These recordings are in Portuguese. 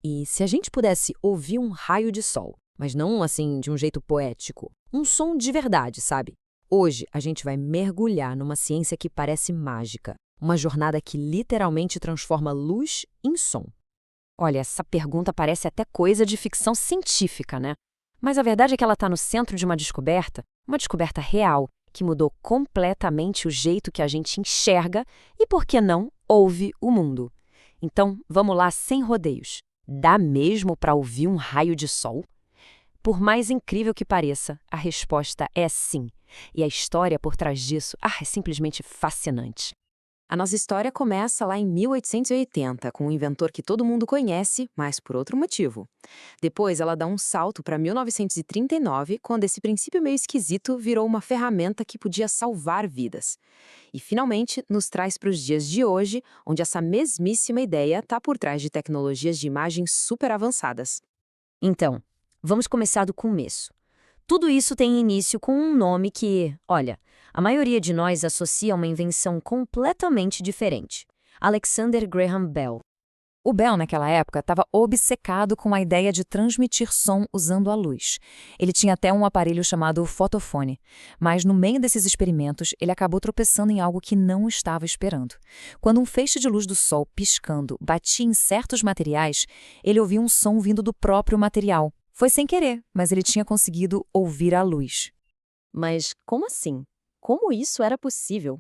E se a gente pudesse ouvir um raio de sol, mas não assim de um jeito poético, um som de verdade, sabe? Hoje a gente vai mergulhar numa ciência que parece mágica, uma jornada que literalmente transforma luz em som. Olha, essa pergunta parece até coisa de ficção científica, né? Mas a verdade é que ela está no centro de uma descoberta real, que mudou completamente o jeito que a gente enxerga e, por que não, ouve o mundo. Então, vamos lá sem rodeios. Dá mesmo para ouvir um raio de sol? Por mais incrível que pareça, a resposta é sim. E a história por trás disso, é simplesmente fascinante. A nossa história começa lá em 1880, com um inventor que todo mundo conhece, mas por outro motivo. Depois, ela dá um salto para 1939, quando esse princípio meio esquisito virou uma ferramenta que podia salvar vidas. E, finalmente, nos traz para os dias de hoje, onde essa mesmíssima ideia está por trás de tecnologias de imagem super avançadas. Então, vamos começar do começo. Tudo isso tem início com um nome que, olha, a maioria de nós associa a uma invenção completamente diferente: Alexander Graham Bell. O Bell, naquela época, estava obcecado com a ideia de transmitir som usando a luz. Ele tinha até um aparelho chamado fotofone, mas no meio desses experimentos, ele acabou tropeçando em algo que não estava esperando. Quando um feixe de luz do sol piscando batia em certos materiais, ele ouvia um som vindo do próprio material. Foi sem querer, mas ele tinha conseguido ouvir a luz. Mas como assim? Como isso era possível?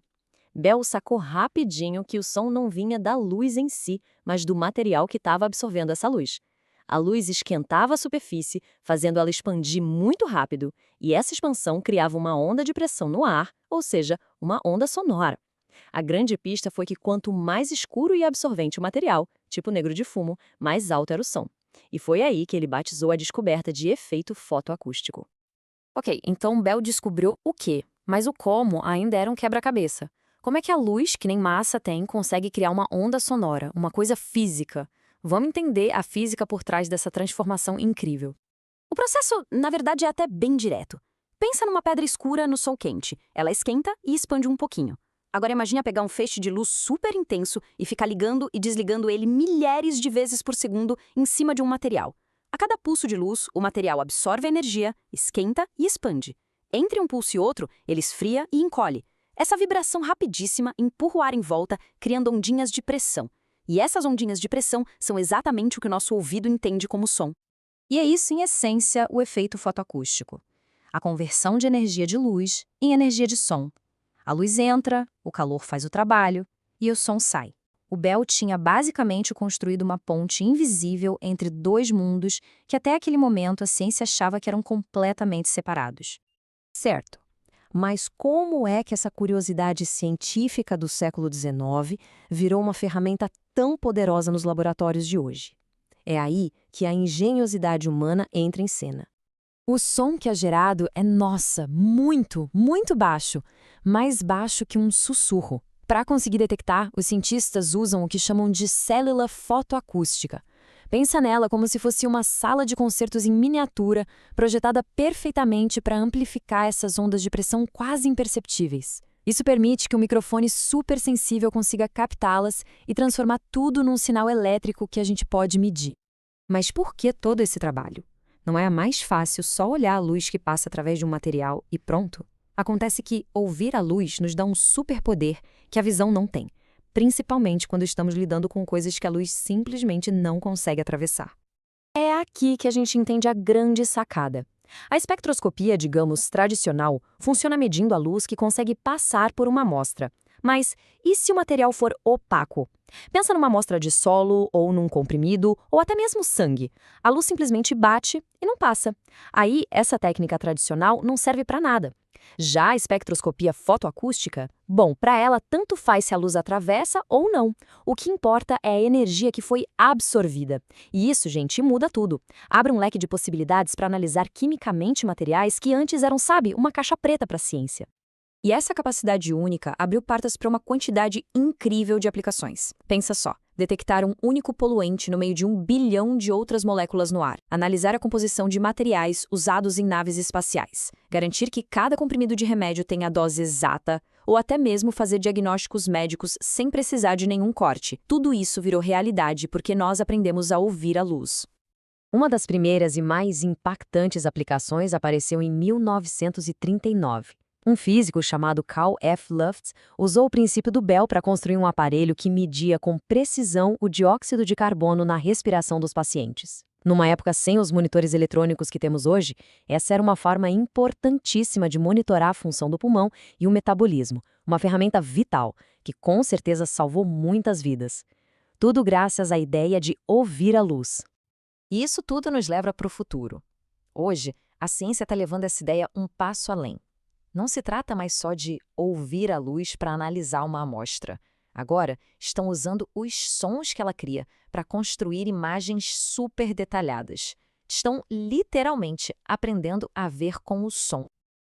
Bell sacou rapidinho que o som não vinha da luz em si, mas do material que estava absorvendo essa luz. A luz esquentava a superfície, fazendo ela expandir muito rápido, e essa expansão criava uma onda de pressão no ar, ou seja, uma onda sonora. A grande pista foi que quanto mais escuro e absorvente o material, tipo negro de fumo, mais alto era o som. E foi aí que ele batizou a descoberta de efeito fotoacústico. Ok, então Bell descobriu o quê? Mas o como ainda era um quebra-cabeça. Como é que a luz, que nem massa tem, consegue criar uma onda sonora, uma coisa física? Vamos entender a física por trás dessa transformação incrível. O processo, na verdade, é até bem direto. Pensa numa pedra escura no sol quente. Ela esquenta e expande um pouquinho. Agora imagine pegar um feixe de luz super intenso e ficar ligando e desligando ele milhares de vezes por segundo em cima de um material. A cada pulso de luz, o material absorve a energia, esquenta e expande. Entre um pulso e outro, ele esfria e encolhe. Essa vibração rapidíssima empurra o ar em volta, criando ondinhas de pressão. E essas ondinhas de pressão são exatamente o que o nosso ouvido entende como som. E é isso, em essência, o efeito fotoacústico. A conversão de energia de luz em energia de som. A luz entra, o calor faz o trabalho e o som sai. O Bell tinha basicamente construído uma ponte invisível entre dois mundos que até aquele momento a ciência achava que eram completamente separados. Certo. Mas como é que essa curiosidade científica do século XIX virou uma ferramenta tão poderosa nos laboratórios de hoje? É aí que a engenhosidade humana entra em cena. O som que é gerado é, nossa, muito, muito baixo, mais baixo que um sussurro. Para conseguir detectar, os cientistas usam o que chamam de célula fotoacústica. Pensa nela como se fosse uma sala de concertos em miniatura, projetada perfeitamente para amplificar essas ondas de pressão quase imperceptíveis. Isso permite que um microfone super sensível consiga captá-las e transformar tudo num sinal elétrico que a gente pode medir. Mas por que todo esse trabalho? Não é mais fácil só olhar a luz que passa através de um material e pronto? Acontece que ouvir a luz nos dá um superpoder que a visão não tem, principalmente quando estamos lidando com coisas que a luz simplesmente não consegue atravessar. É aqui que a gente entende a grande sacada. A espectroscopia, digamos, tradicional, funciona medindo a luz que consegue passar por uma amostra. Mas e se o material for opaco? Pensa numa amostra de solo, ou num comprimido, ou até mesmo sangue. A luz simplesmente bate e não passa. Aí, essa técnica tradicional não serve para nada. Já a espectroscopia fotoacústica, bom, para ela tanto faz se a luz atravessa ou não. O que importa é a energia que foi absorvida. E isso, gente, muda tudo. Abre um leque de possibilidades para analisar quimicamente materiais que antes eram, sabe, uma caixa preta para a ciência. E essa capacidade única abriu portas para uma quantidade incrível de aplicações. Pensa só, detectar um único poluente no meio de 1 bilhão de outras moléculas no ar, analisar a composição de materiais usados em naves espaciais, garantir que cada comprimido de remédio tenha a dose exata, ou até mesmo fazer diagnósticos médicos sem precisar de nenhum corte. Tudo isso virou realidade porque nós aprendemos a ouvir a luz. Uma das primeiras e mais impactantes aplicações apareceu em 1939. Um físico chamado Carl F. Lufts usou o princípio do Bell para construir um aparelho que media com precisão o dióxido de carbono na respiração dos pacientes. Numa época sem os monitores eletrônicos que temos hoje, essa era uma forma importantíssima de monitorar a função do pulmão e o metabolismo, uma ferramenta vital que com certeza salvou muitas vidas. Tudo graças à ideia de ouvir a luz. E isso tudo nos leva para o futuro. Hoje, a ciência está levando essa ideia um passo além. Não se trata mais só de ouvir a luz para analisar uma amostra. Agora, estão usando os sons que ela cria para construir imagens super detalhadas. Estão literalmente aprendendo a ver com o som.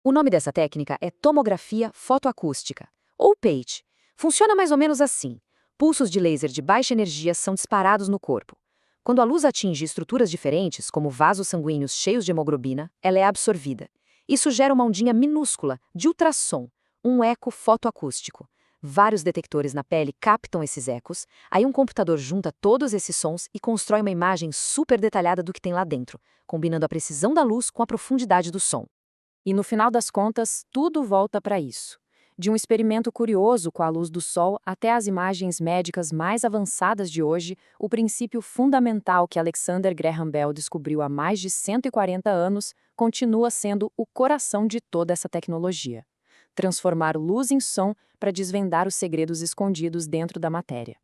O nome dessa técnica é tomografia fotoacústica, ou PET. Funciona mais ou menos assim. Pulsos de laser de baixa energia são disparados no corpo. Quando a luz atinge estruturas diferentes, como vasos sanguíneos cheios de hemoglobina, ela é absorvida. Isso gera uma ondinha minúscula de ultrassom, um eco fotoacústico. Vários detectores na pele captam esses ecos, aí um computador junta todos esses sons e constrói uma imagem super detalhada do que tem lá dentro, combinando a precisão da luz com a profundidade do som. E no final das contas, tudo volta para isso. De um experimento curioso com a luz do sol até as imagens médicas mais avançadas de hoje, o princípio fundamental que Alexander Graham Bell descobriu há mais de 140 anos continua sendo o coração de toda essa tecnologia. Transformar luz em som para desvendar os segredos escondidos dentro da matéria.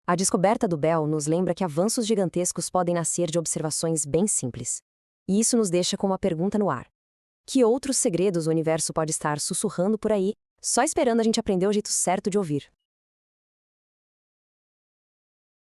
A descoberta do Bell nos lembra que avanços gigantescos podem nascer de observações bem simples. E isso nos deixa com uma pergunta no ar. Que outros segredos o universo pode estar sussurrando por aí, só esperando a gente aprender o jeito certo de ouvir?